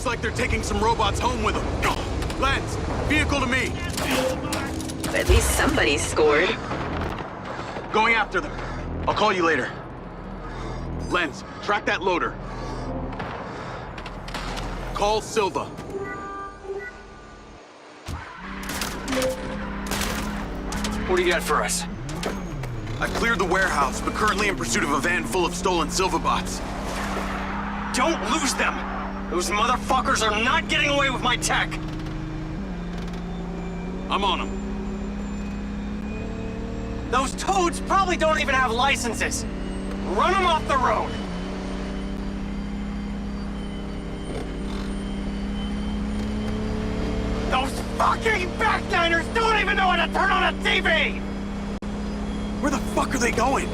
Looks like they're taking some robots home with them. Lens, vehicle to me. At least somebody scored. Going after them. I'll call you later. Lens, track that loader. Call Silva. What do you got for us? I've cleared the warehouse, but currently in pursuit of a van full of stolen Silva bots. Don't lose them! Those motherfuckers are not getting away with my tech! I'm on them. Those toads probably don't even have licenses! Run them off the road! Those fucking backliners don't even know how to turn on a TV! Where the fuck are they going?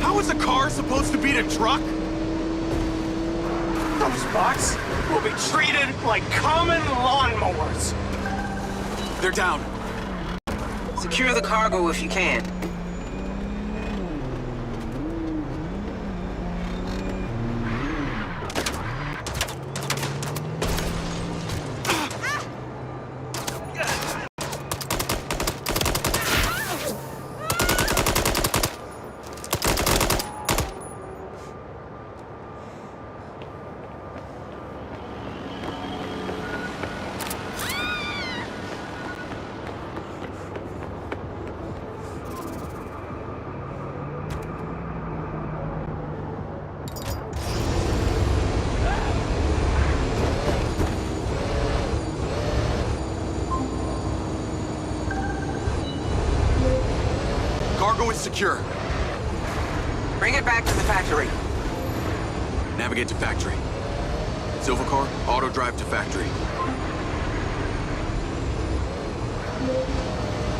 How is a car supposed to beat a truck? Those bots will be treated like common lawnmowers! They're down. Secure the cargo if you can. Cargo is secure. Bring it back to the factory. Navigate to factory. Silva car, auto drive to factory.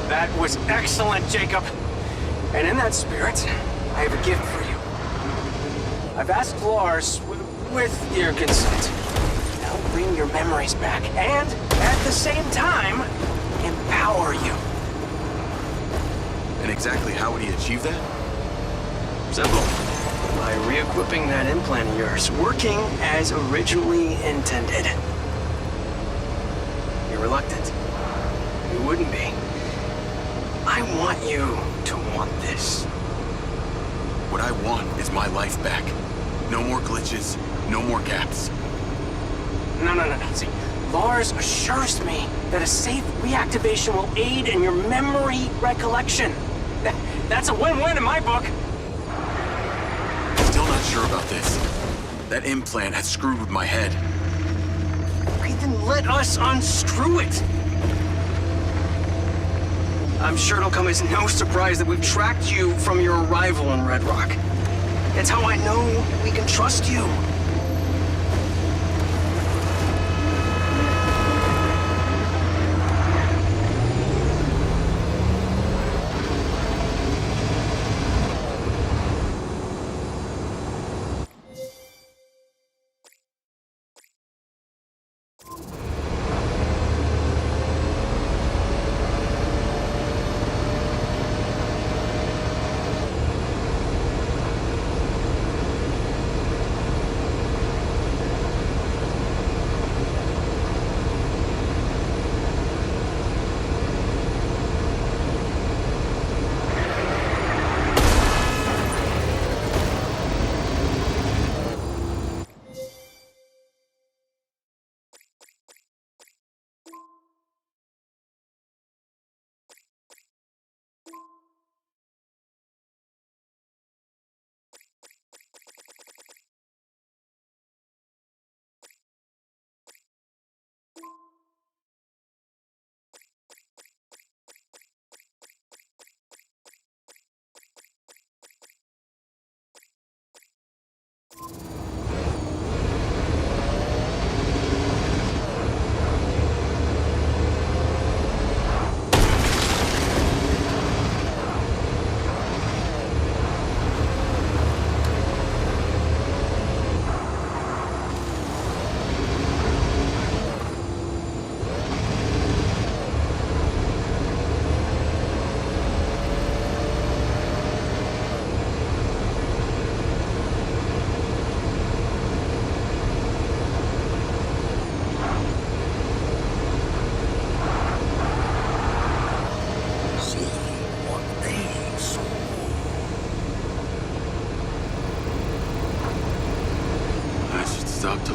That was excellent, Jacob. And in that spirit, I have a gift for you. I've asked Lars, with your consent, to help bring your memories back, and at the same time, empower you. And exactly how would he achieve that? Simple. By re-equipping that implant of yours, working as originally intended. You're reluctant. You wouldn't be. I want you to want this. What I want is my life back. No more glitches, no more gaps. No. See, Lars assures me that a safe reactivation will aid in your memory recollection. That's a win-win in my book. Still not sure about this. That implant has screwed with my head. Okay, then let us unscrew it. I'm sure it'll come as no surprise that we've tracked you from your arrival in Red Rock. It's how I know we can trust you.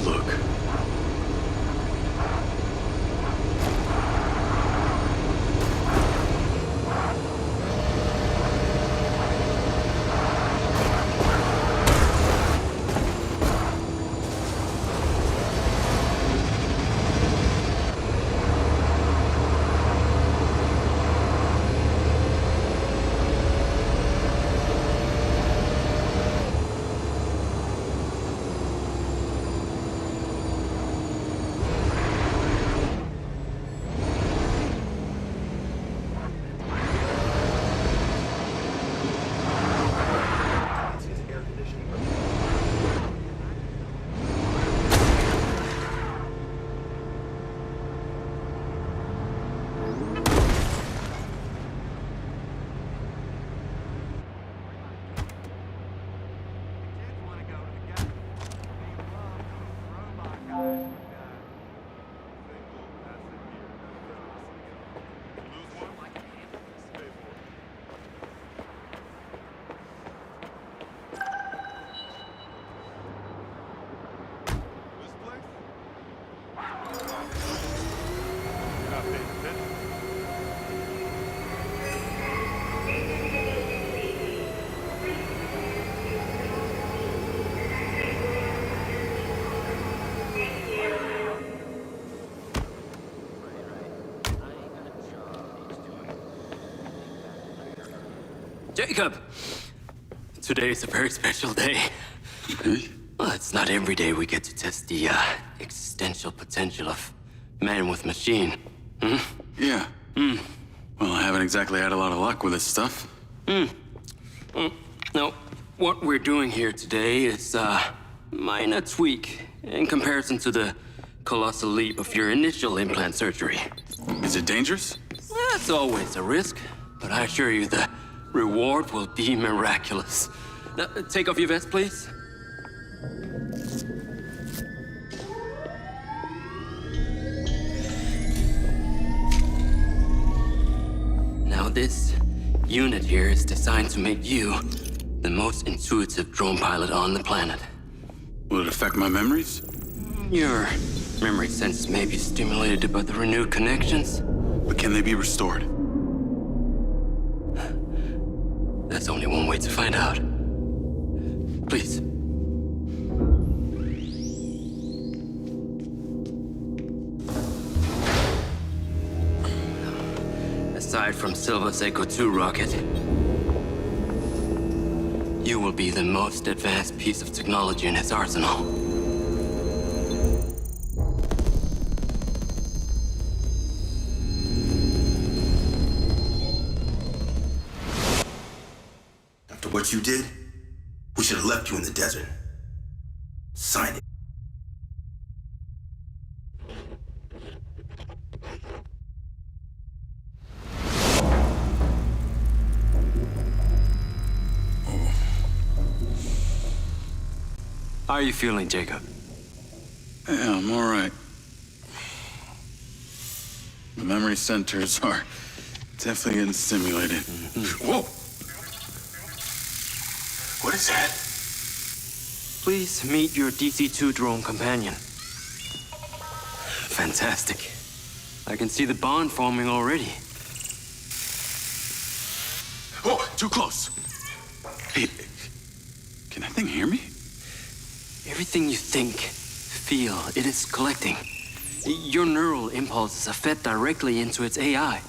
to look. Jacob! Today is a very special day. Okay. Well, it's not every day we get to test the existential potential of man with machine. Hmm? Yeah. Well, I haven't exactly had a lot of luck with this stuff. No, what we're doing here today is minor tweak in comparison to the colossal leap of your initial implant surgery. Is it dangerous? That's always a risk, but I assure you the reward will be miraculous. Now, take off your vest, please. Now, this unit here is designed to make you the most intuitive drone pilot on the planet. Will it affect my memories? Your memory sense may be stimulated by the renewed connections. But can they be restored? There's only one way to find out. Please. Aside from Silva's Echo 2 rocket, you will be the most advanced piece of technology in his arsenal. After what you did, we should have left you in the desert. Sign it. How are you feeling, Jacob? Yeah, I'm all right. The memory centers are definitely getting stimulated. Whoa! What is that? Please meet your DC-2 drone companion. Fantastic. I can see the bond forming already. Oh, too close. Hey, can that thing hear me? Everything you think, feel, it is collecting. Your neural impulses are fed directly into its AI,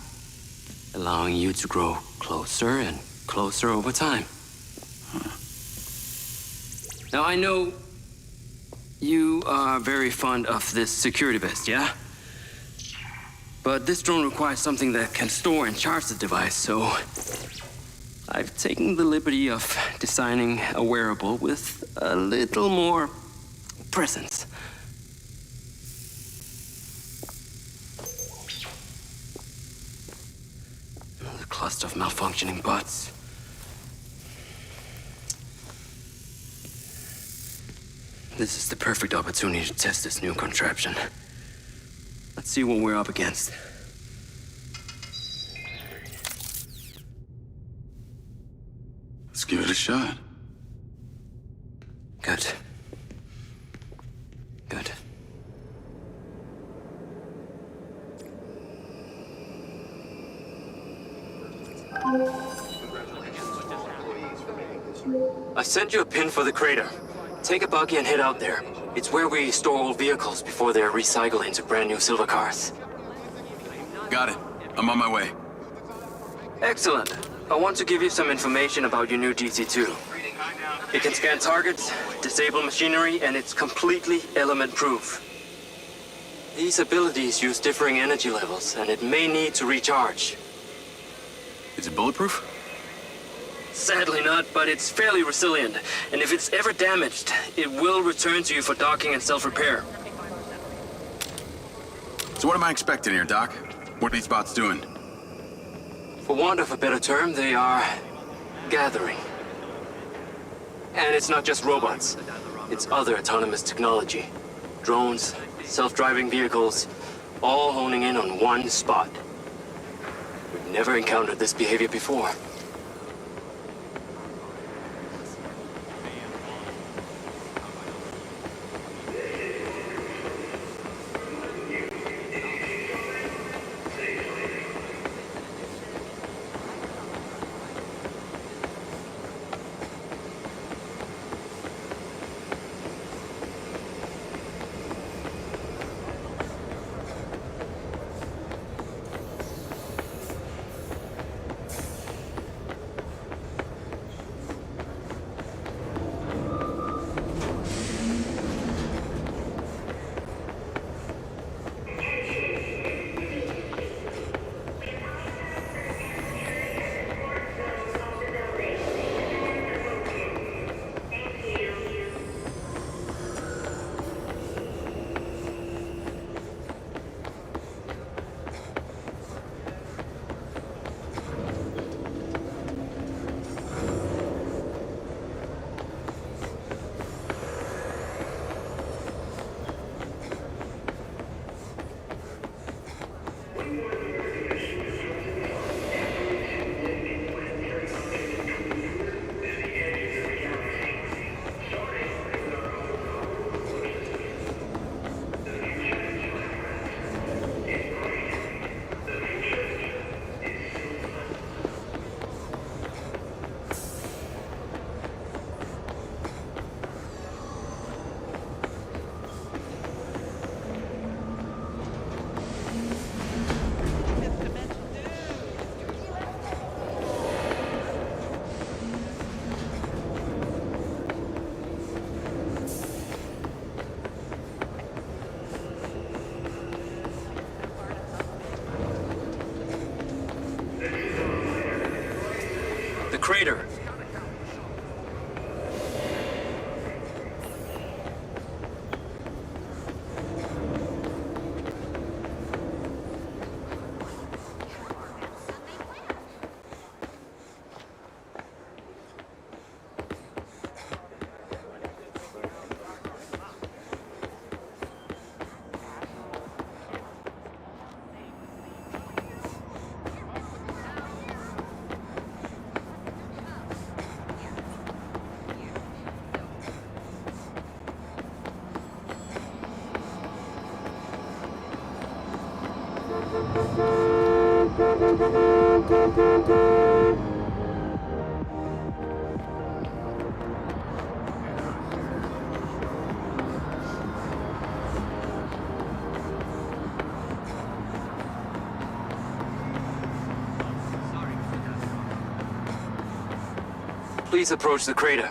allowing you to grow closer and closer over time. Now, I know you are very fond of this security vest, yeah? But this drone requires something that can store and charge the device, so I've taken the liberty of designing a wearable with a little more presence. The cluster of malfunctioning bots. This is the perfect opportunity to test this new contraption. Let's see what we're up against. Let's give it a shot. Good. Good. I sent you a pin for the crater. Take a buggy and head out there. It's where we store old vehicles before they're recycled into brand new silver cars. Got it. I'm on my way. Excellent. I want to give you some information about your new DC-2. It can scan targets, disable machinery, and it's completely element-proof. These abilities use differing energy levels, and it may need to recharge. Is it bulletproof? Sadly not, but it's fairly resilient, and if it's ever damaged, it will return to you for docking and self-repair. So what am I expecting here, Doc? What are these bots doing? For want of a better term, they are gathering. And it's not just robots. It's other autonomous technology. Drones, self-driving vehicles, all honing in on one spot. We've never encountered this behavior before. Crater. Please approach the crater.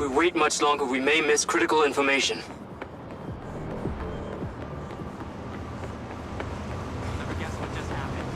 we wait much longer, we may miss critical information. Never guess what just happened.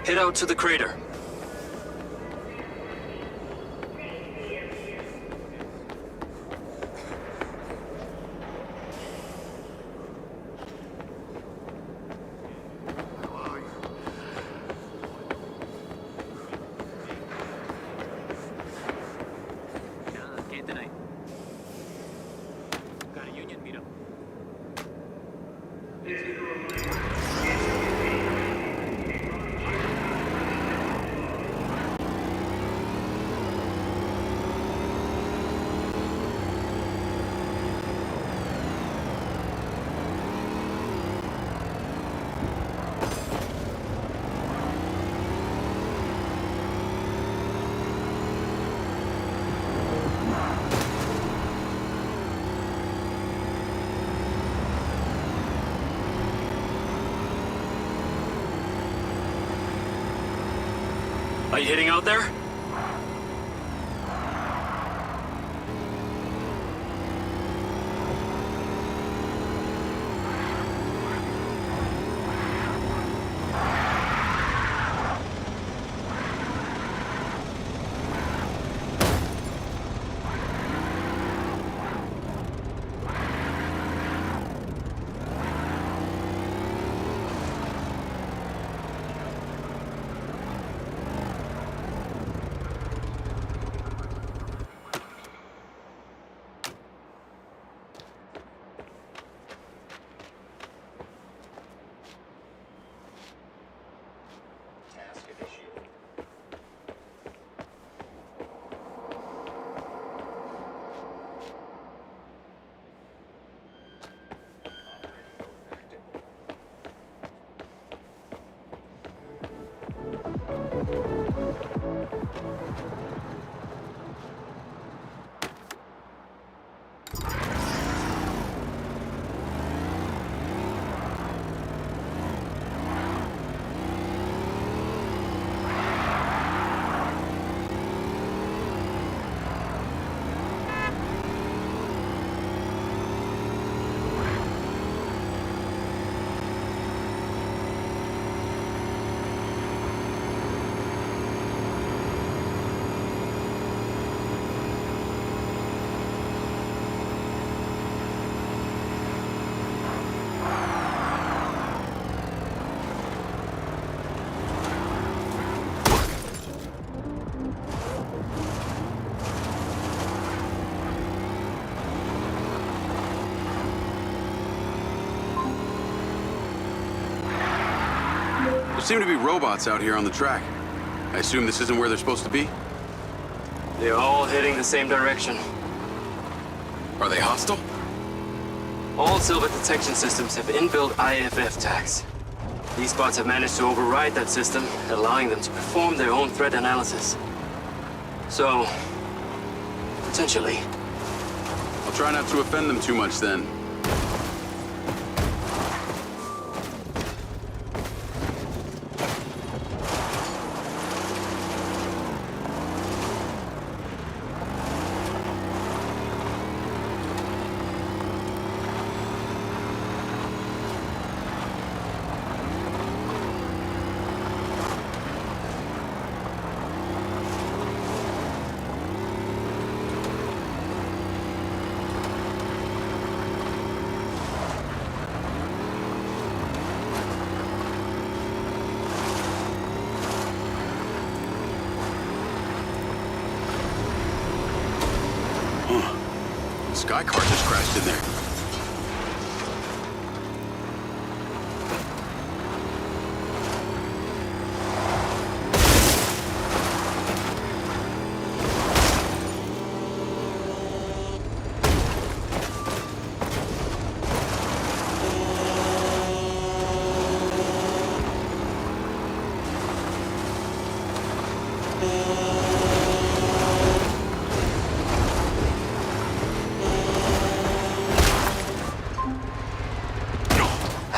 Head out to the crater. Can't deny. Got a union meetup. Are you heading out there? There seem to be robots out here on the track. I assume this isn't where they're supposed to be? They're all heading the same direction. Are they hostile? All silver detection systems have inbuilt IFF tags. These bots have managed to override that system, allowing them to perform their own threat analysis. So, potentially. I'll try not to offend them too much then. Sky car just crashed in there.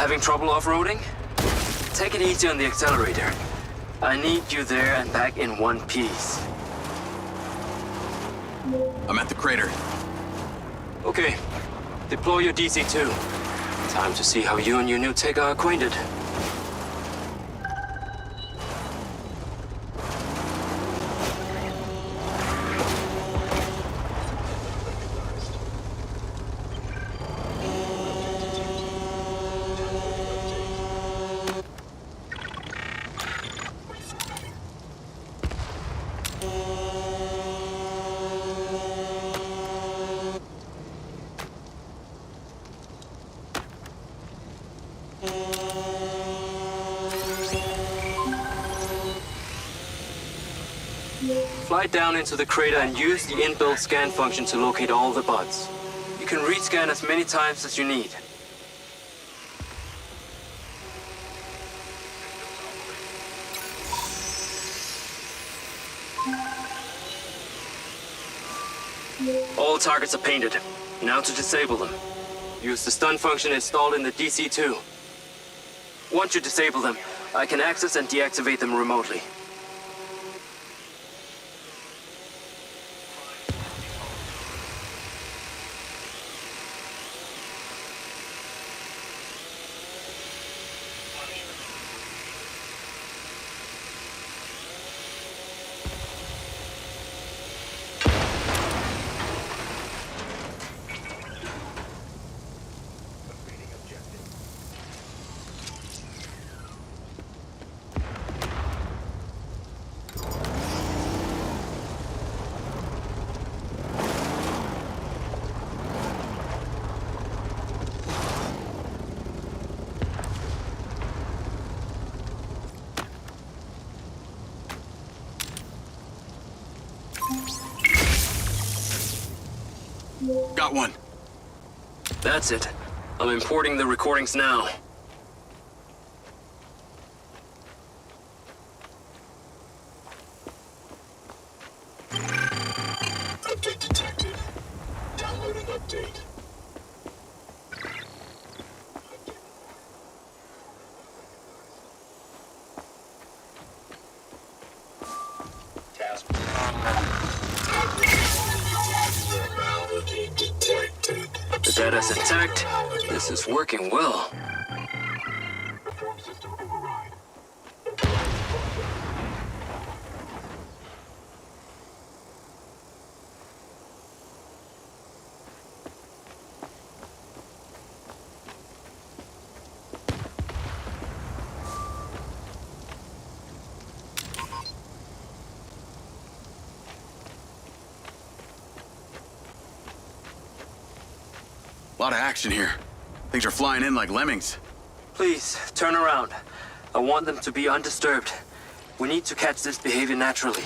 Having trouble off-roading? Take it easy on the accelerator. I need you there and back in one piece. I'm at the crater. Okay, deploy your DC-2. Time to see how you and your new tech are acquainted. Fly down into the crater and use the inbuilt scan function to locate all the buds. You can rescan as many times as you need. All targets are painted. Now to disable them. Use the stun function installed in the DC-2. Once you disable them, I can access and deactivate them remotely. Got one. That's it. I'm importing the recordings now. Update detected. Downloading update. Task. Detected. The data's intact. This is working well. Perform system override. A lot of action here. Things are flying in like lemmings. Please, turn around. I want them to be undisturbed. We need to catch this behavior naturally.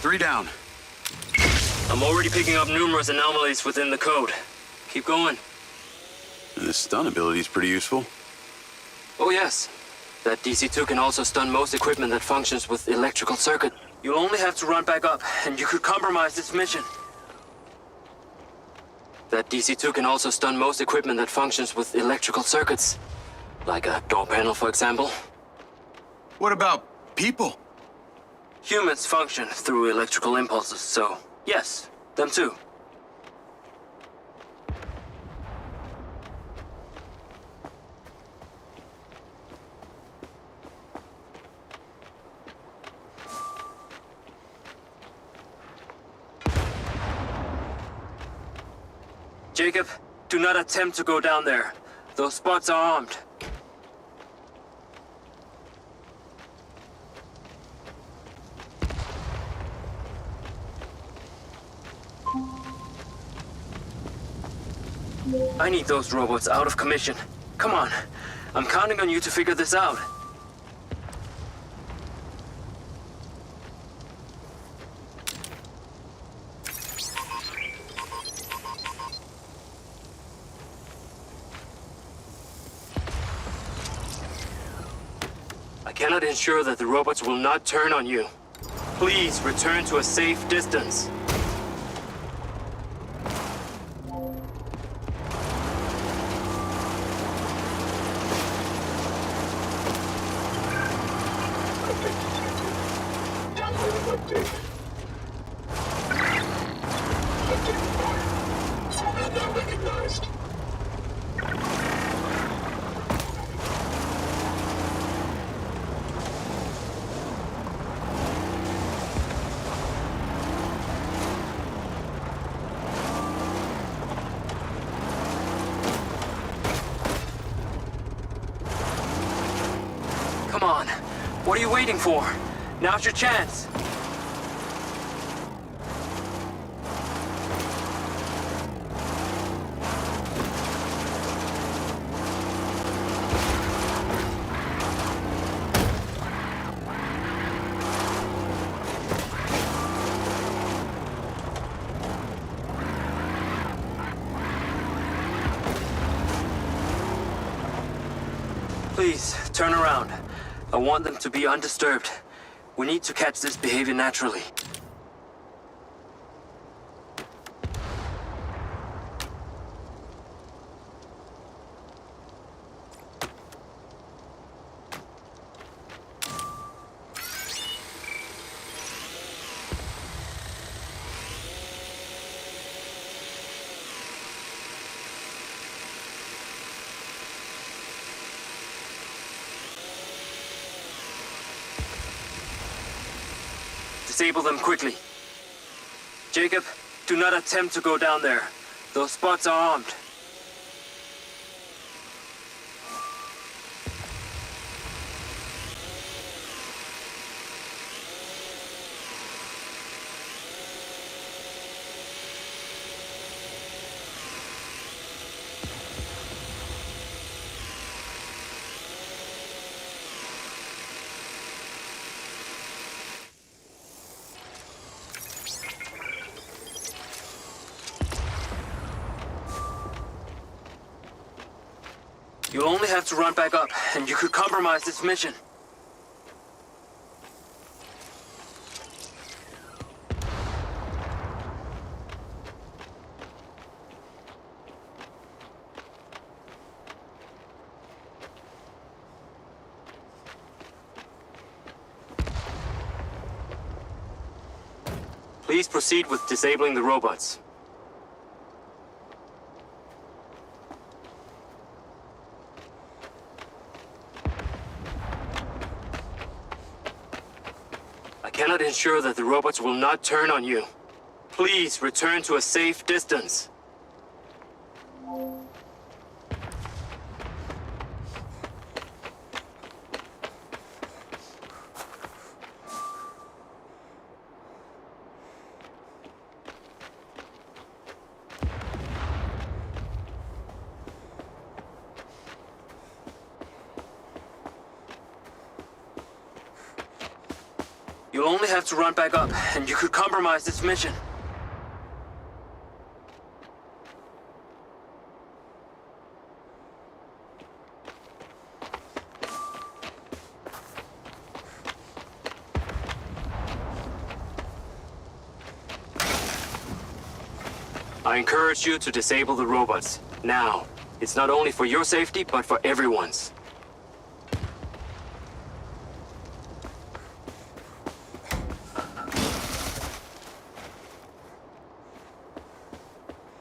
Three down. I'm already picking up numerous anomalies within the code. Keep going. This stun ability is pretty useful. Oh yes. That DC-2 can also stun most equipment that functions with electrical circuit. You'll only have to run back up, and you could compromise this mission. That DC-2 can also stun most equipment that functions with electrical circuits. Like a door panel, for example. What about people? Humans function through electrical impulses, so yes, them too. Jacob, do not attempt to go down there. Those spots are armed. I need those robots out of commission. Come on. I'm counting on you to figure this out. I cannot ensure that the robots will not turn on you. Please return to a safe distance. Update detected. Downloading update. Update required. Format not recognized. Come on. What are you waiting for? Now's your chance. Please, turn around. I want them to be undisturbed. We need to catch this behavior naturally. Disable them quickly. Jacob, do not attempt to go down there. Those spots are armed. You only have to run back up, and you could compromise this mission. Please proceed with disabling the robots. I cannot ensure that the robots will not turn on you. Please return to a safe distance. You'll only have to run back up, and you could compromise this mission. I encourage you to disable the robots, now. It's not only for your safety, but for everyone's.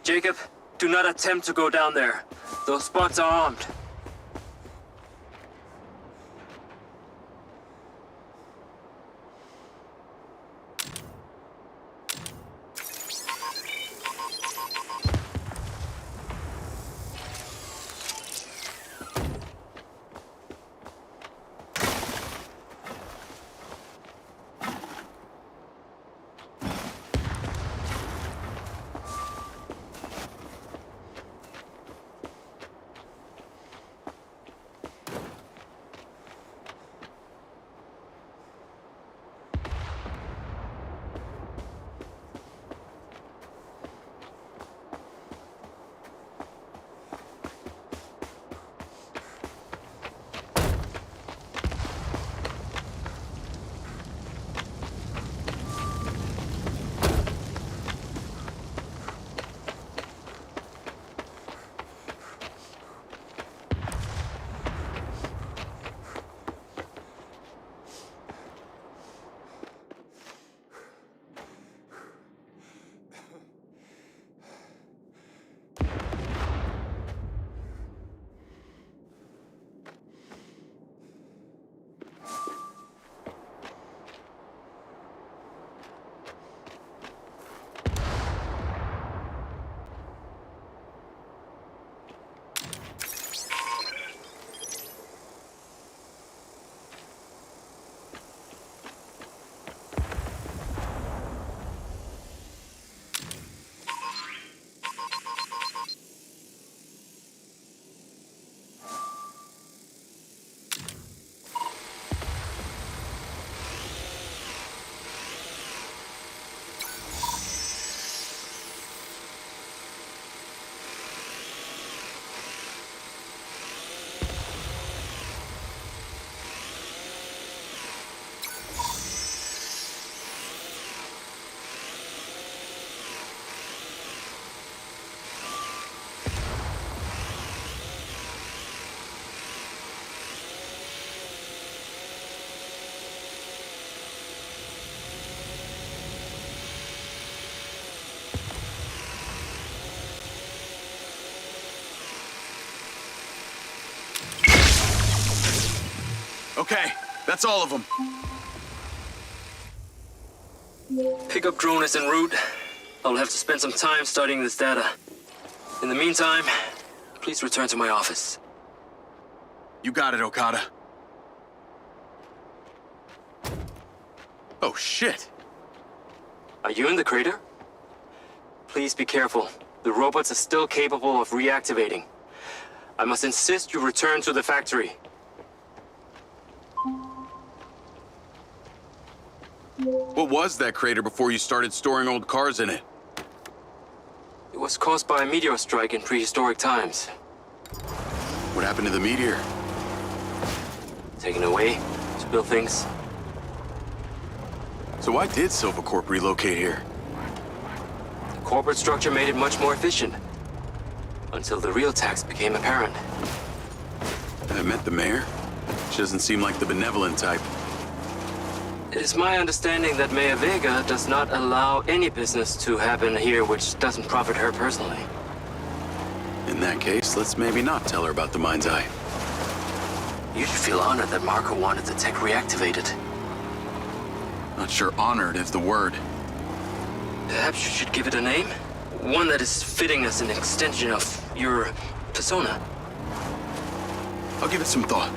Jacob, do not attempt to go down there. Those spots are armed. Okay, that's all of them. Pickup drone is en route. I'll have to spend some time studying this data. In the meantime, please return to my office. You got it, Okada. Oh, shit. Are you in the crater? Please be careful. The robots are still capable of reactivating. I must insist you return to the factory. What was that crater before you started storing old cars in it? It was caused by a meteor strike in prehistoric times. What happened to the meteor? Taken away to build things. So why did Silvercorp relocate here? The corporate structure made it much more efficient. Until the real tax became apparent. I met the mayor. She doesn't seem like the benevolent type. It is my understanding that Mayor Vega does not allow any business to happen here which doesn't profit her personally. In that case, let's maybe not tell her about the MindsEye. You should feel honored that Marco wanted the tech reactivated. Not sure honored is the word. Perhaps you should give it a name? One that is fitting as an extension of your persona. I'll give it some thought.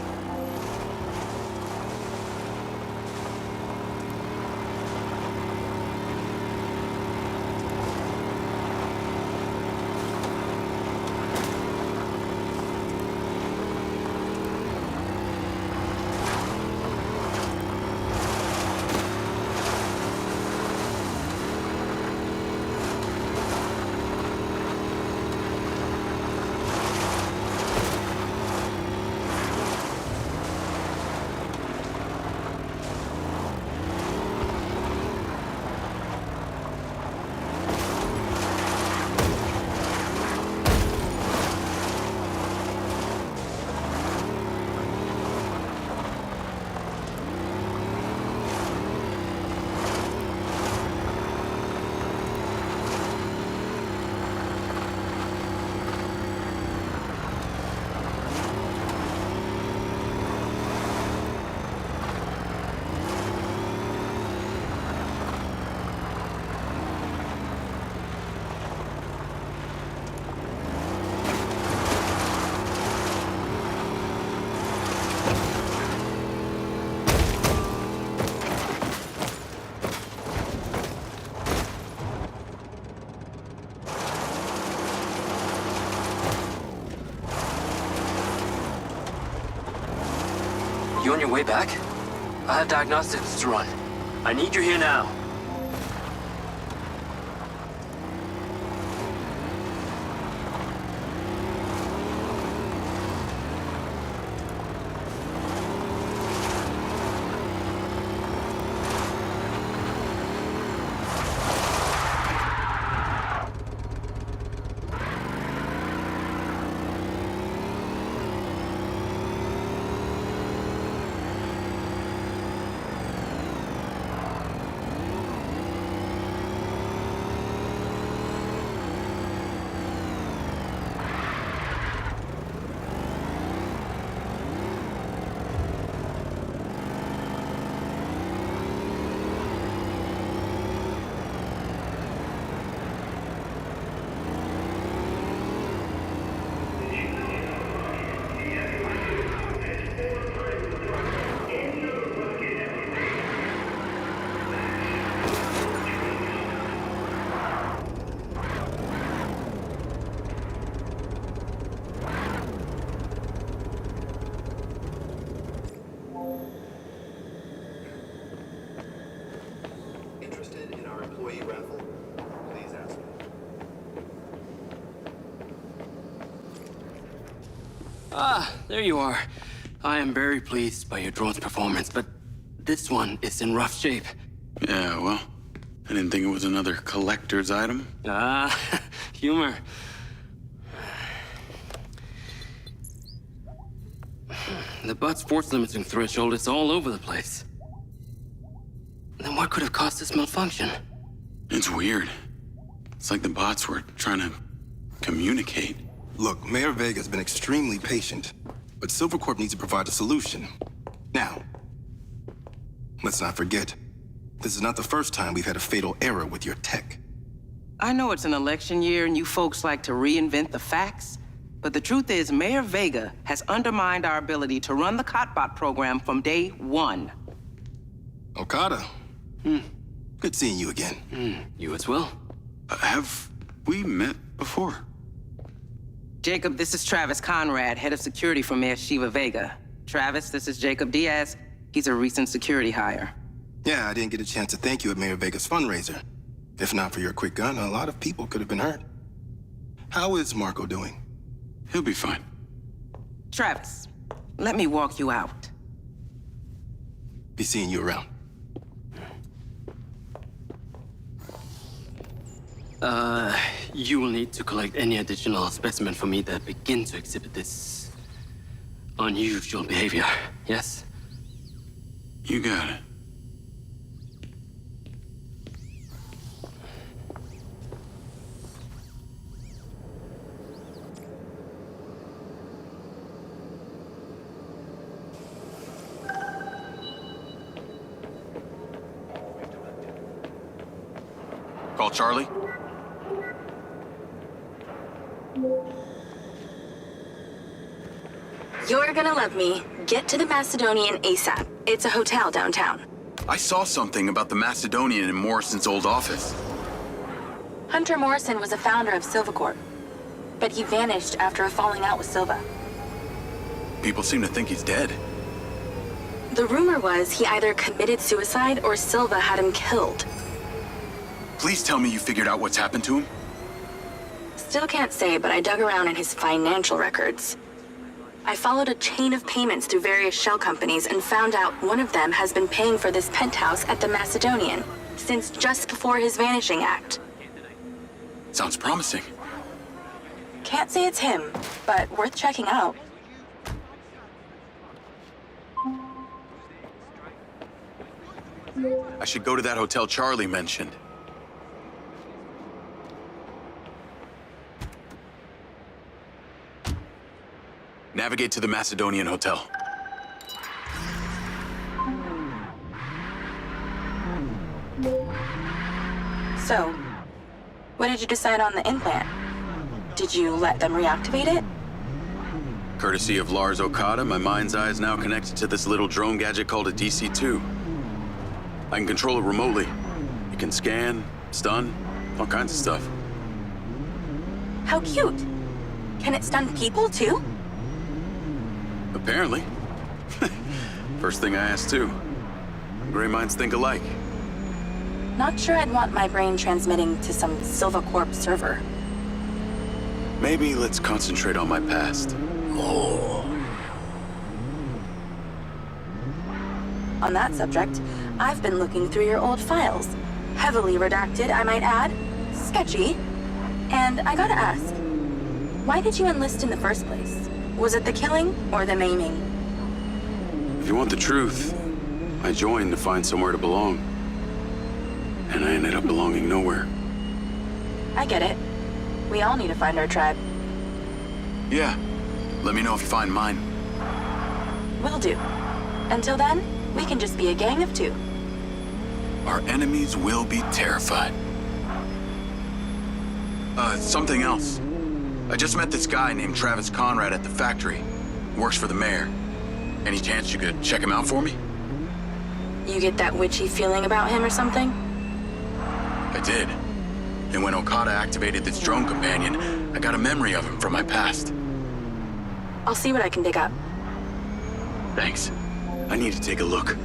You on your way back? I have diagnostics to run. I need you here now. Ah, there you are. I am very pleased by your drone's performance, but this one is in rough shape. Yeah, well, I didn't think it was another collector's item. Ah, humor. The butt's force limiting threshold is all over the place. Then what could have caused this malfunction? It's weird. It's like the bots were trying to communicate. Look, Mayor Vega's been extremely patient, but Silvercorp needs to provide a solution. Now, let's not forget, this is not the first time we've had a fatal error with your tech. I know it's an election year and you folks like to reinvent the facts, but the truth is Mayor Vega has undermined our ability to run the Cotbot program from day one. Okada. Good seeing you again. You as well. Have we met before? Jacob, this is Travis Conrad, head of security for Mayor Shiva Vega. Travis, this is Jacob Diaz. He's a recent security hire. Yeah, I didn't get a chance to thank you at Mayor Vega's fundraiser. If not for your quick gun, a lot of people could have been hurt. How is Marco doing? He'll be fine. Travis, let me walk you out. Be seeing you around. You will need to collect any additional specimen for me that begin to exhibit this unusual behavior, yes? You got it. Call Charlie. You're gonna love me. Get to the Macedonian ASAP. It's a hotel downtown. I saw something about the Macedonian in Morrison's old office. Hunter Morrison was a founder of Silva Corp, but he vanished after a falling out with Silva. People seem to think he's dead. The rumor was he either committed suicide or Silva had him killed. Please tell me you figured out what's happened to him. Still can't say, but I dug around in his financial records. I followed a chain of payments through various shell companies and found out one of them has been paying for this penthouse at the Macedonian since just before his vanishing act. Sounds promising. Can't say it's him, but worth checking out. I should go to that hotel Charlie mentioned. Navigate to the Macedonian Hotel. So, what did you decide on the implant? Did you let them reactivate it? Courtesy of Lars Okada, my mind's eye is now connected to this little drone gadget called a DC-2. I can control it remotely. It can scan, stun, all kinds of stuff. How cute. Can it stun people too? Apparently. First thing I asked too. Gray minds think alike. Not sure I'd want my brain transmitting to some Silva Corp server. Maybe let's concentrate on my past. On that subject, I've been looking through your old files. Heavily redacted, I might add. Sketchy. And I gotta ask, why did you enlist in the first place? Was it the killing or the maiming? If you want the truth, I joined to find somewhere to belong. And I ended up belonging nowhere. I get it. We all need to find our tribe. Yeah. Let me know if you find mine. Will do. Until then, we can just be a gang of two. Our enemies will be terrified. Something else. I just met this guy named Travis Conrad at the factory. Works for the mayor. Any chance you could check him out for me? You get that witchy feeling about him or something? I did. And when Okada activated this drone companion, I got a memory of him from my past. I'll see what I can dig up. Thanks. I need to take a look.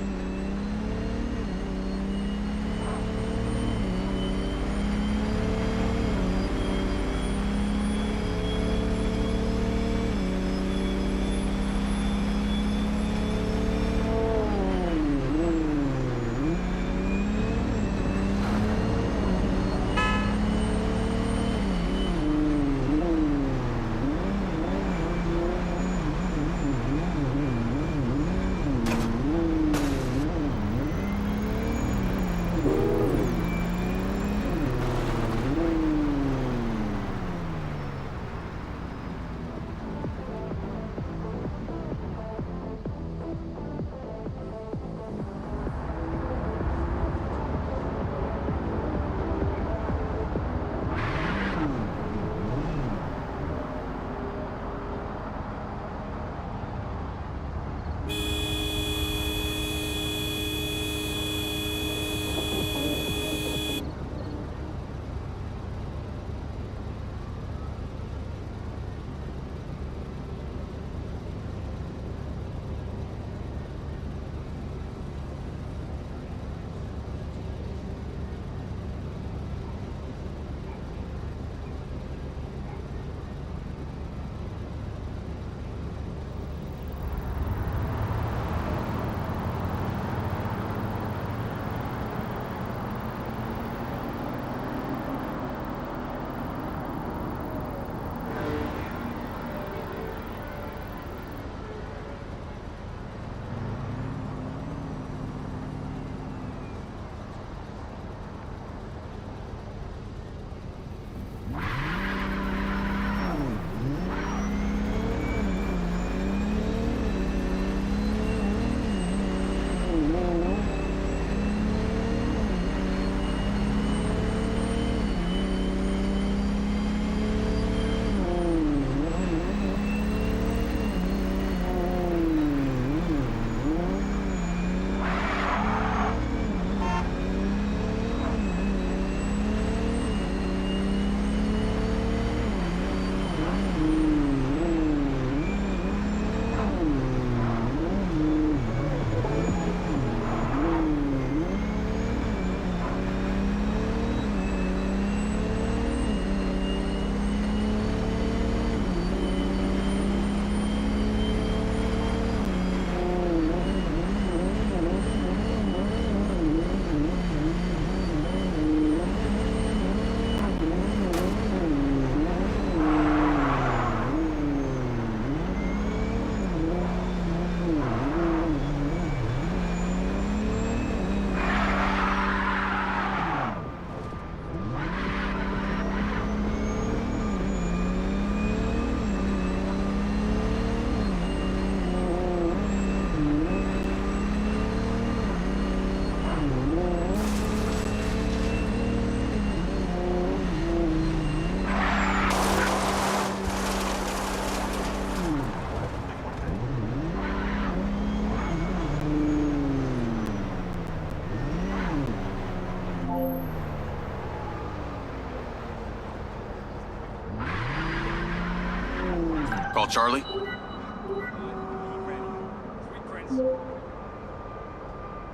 Call Charlie.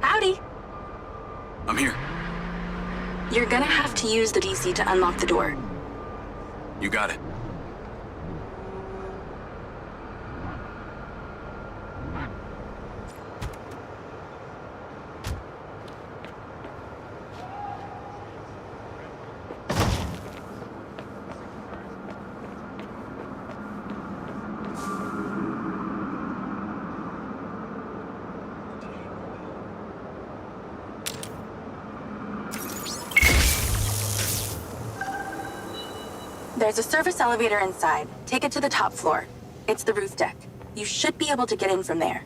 Howdy. I'm here. You're gonna have to use the DC to unlock the door. You got it. There's a service elevator inside. Take it to the top floor. It's the roof deck. You should be able to get in from there.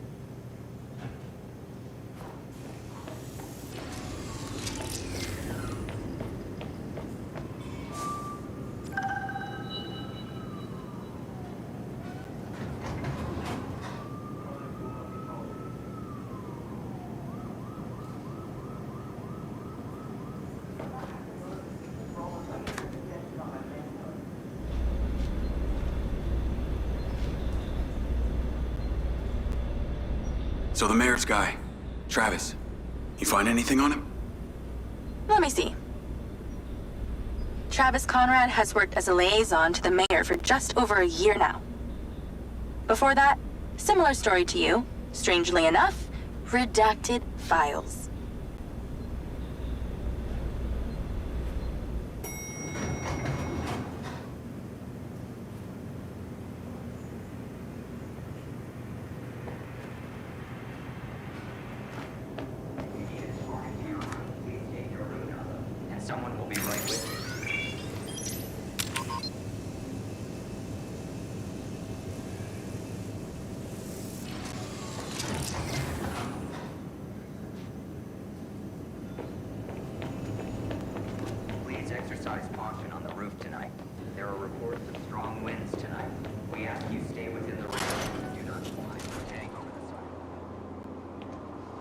So the mayor's guy, Travis, you find anything on him? Let me see. Travis Conrad has worked as a liaison to the mayor for just over a year now. Before that, similar story to you. Strangely enough, redacted files. Someone will be right with you. Please exercise caution on the roof tonight. There are reports of strong winds tonight. We ask you stay within the roof. Do not fly or hang over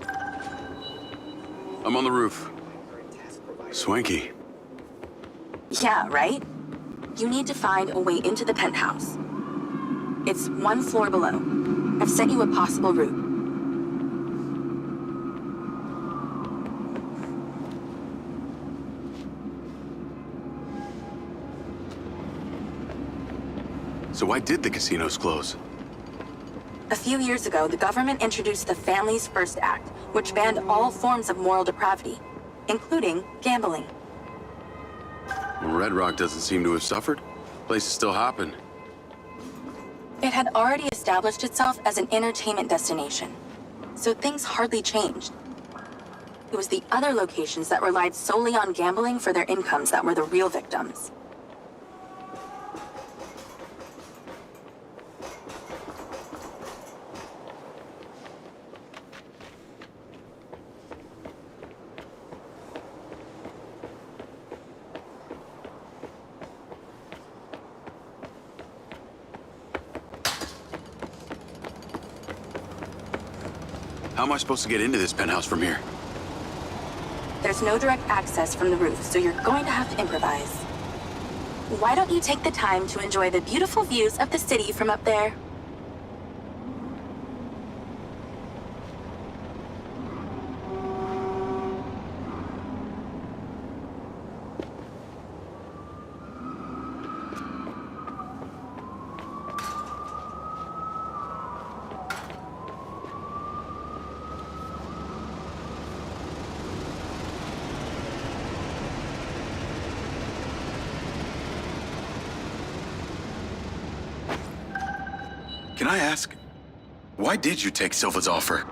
the side. I'm on the roof. Swanky. Yeah, right? You need to find a way into the penthouse. It's one floor below. I've sent you a possible route. So why did the casinos close? A few years ago, the government introduced the Families First Act, which banned all forms of moral depravity, including gambling. Well, Red Rock doesn't seem to have suffered. Place is still hopping. It had already established itself as an entertainment destination, so things hardly changed. It was the other locations that relied solely on gambling for their incomes that were the real victims. How am I supposed to get into this penthouse from here? There's no direct access from the roof, so you're going to have to improvise. Why don't you take the time to enjoy the beautiful views of the city from up there? Can I ask, why did you take Silva's offer?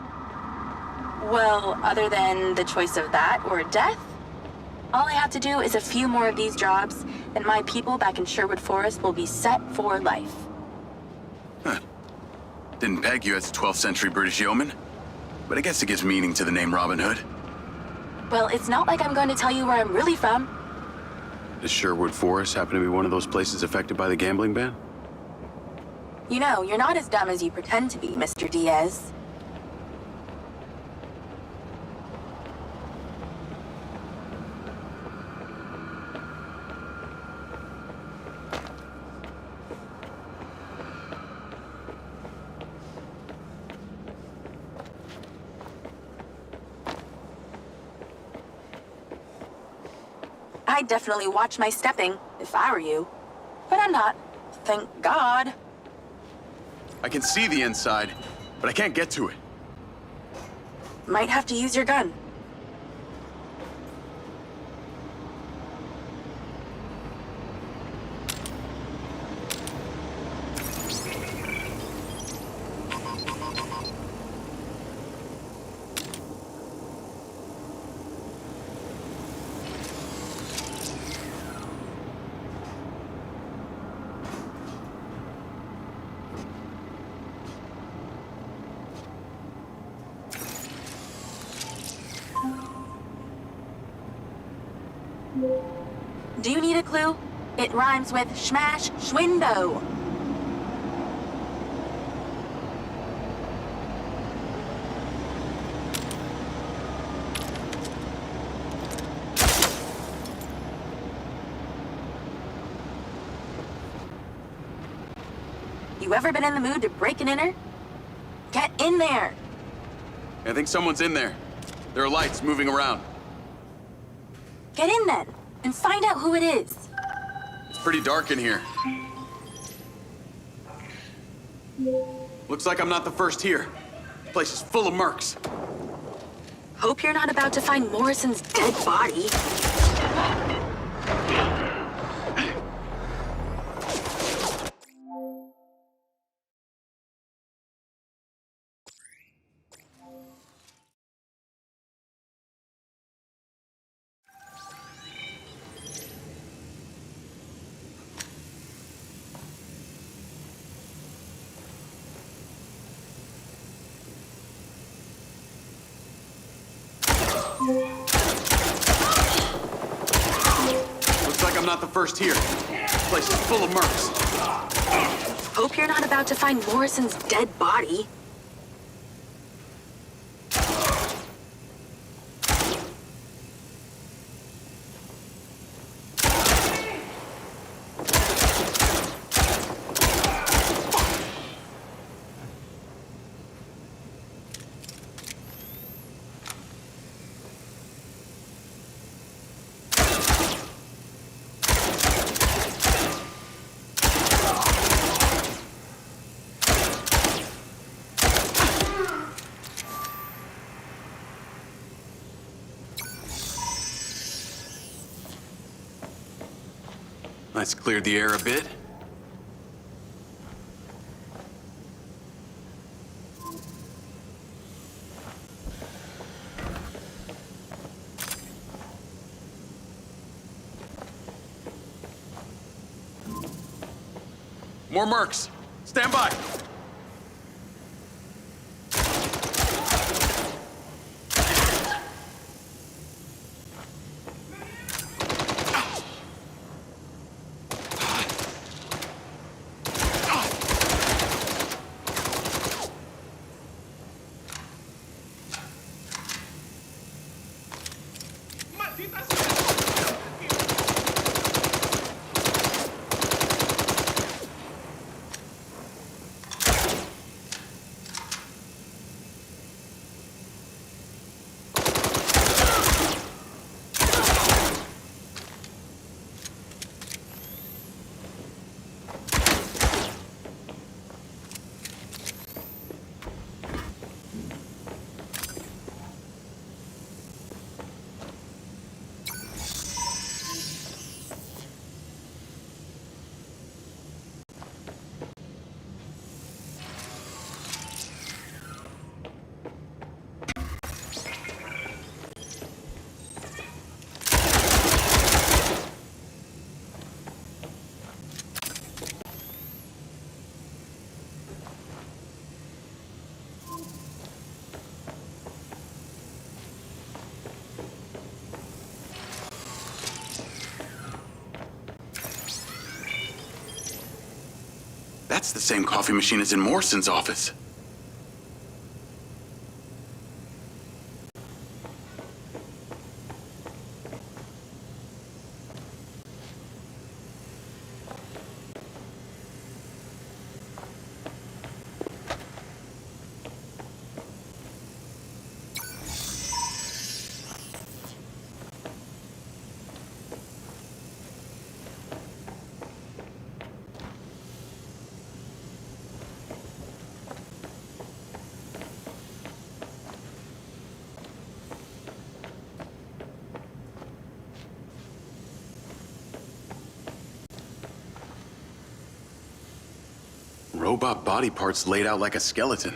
Well, other than the choice of that or death, all I have to do is a few more of these jobs, and my people back in Sherwood Forest will be set for life. Huh. Didn't peg you as a 12th century British yeoman, but I guess it gives meaning to the name Robin Hood. Well, it's not like I'm going to tell you where I'm really from. Does Sherwood Forest happen to be one of those places affected by the gambling ban? You know, you're not as dumb as you pretend to be, Mr. Diaz. I'd definitely watch my stepping if I were you. But I'm not. Thank God. I can see the inside, but I can't get to it. Might have to use your gun. Do you need a clue? It rhymes with smash schwindo. You ever been in the mood to break an inner? Get in there! I think someone's in there. There are lights moving around. Get in then, and find out who it is. It's pretty dark in here. Looks like I'm not the first here. The place is full of mercs. Hope you're not about to find Morrison's dead body. Looks like I'm not the first here. The place is full of mercs. Hope you're not about to find Morrison's dead body. Let's clear the air a bit. More mercs. Stand by. That's the same coffee machine as in Morrison's office. Robot body parts laid out like a skeleton.